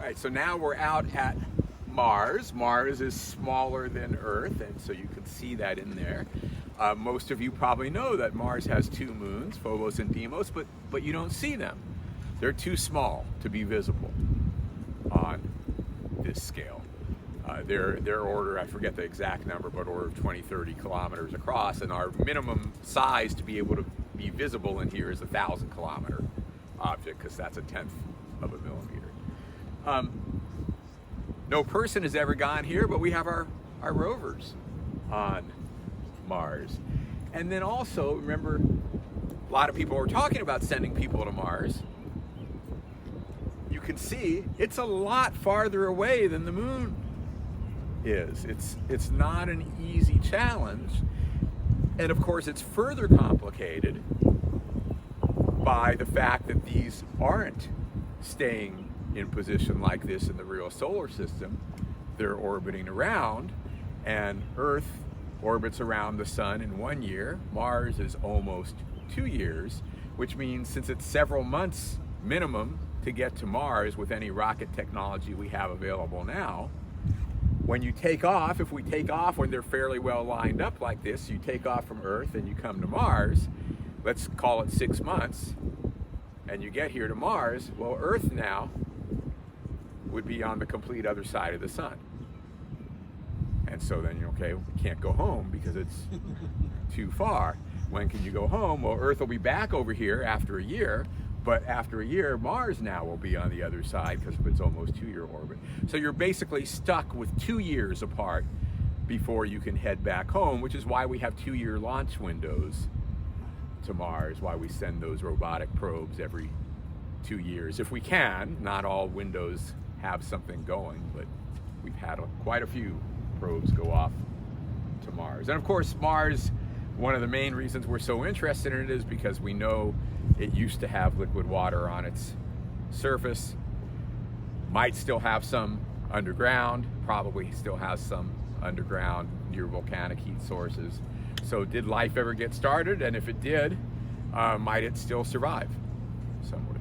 right, so now we're out at Mars. Mars is smaller than Earth, and so you can see that in there. Most of you probably know that Mars has two moons, Phobos and Deimos, but you don't see them. They're too small to be visible on this scale. Their order, I forget the exact number, but order of 20, 30 kilometers across, and our minimum size to be able to be visible in here is a 1,000-kilometer object, because that's a tenth of a millimeter. No person has ever gone here, but we have our rovers on Mars. And then also, remember, a lot of people were talking about sending people to Mars. You can see it's a lot farther away than the moon is. It's not an easy challenge. And of course, it's further complicated by the fact that these aren't staying in position like this in the real solar system. They're orbiting around, and Earth orbits around the sun in 1 year. Mars is almost 2 years, which means since it's several months minimum to get to Mars with any rocket technology we have available now, when you take off, if we take off when they're fairly well lined up like this, you take off from Earth and you come to Mars, let's call it 6 months, and you get here to Mars, well, Earth now would be on the complete other side of the sun. And so then you're okay, we can't go home because it's too far. When can you go home? Well, Earth will be back over here after a year, but after a year, Mars now will be on the other side because of its almost 2-year orbit. So you're basically stuck with 2 years apart before you can head back home, which is why we have 2-year launch windows to Mars, why we send those robotic probes every 2 years. If we can, not all windows have something going, but we've had quite a few probes go off to Mars. And of course, Mars, one of the main reasons we're so interested in it is because we know it used to have liquid water on its surface, might still have some underground, probably still has some underground near volcanic heat sources. So did life ever get started? And if it did, might it still survive somewhere?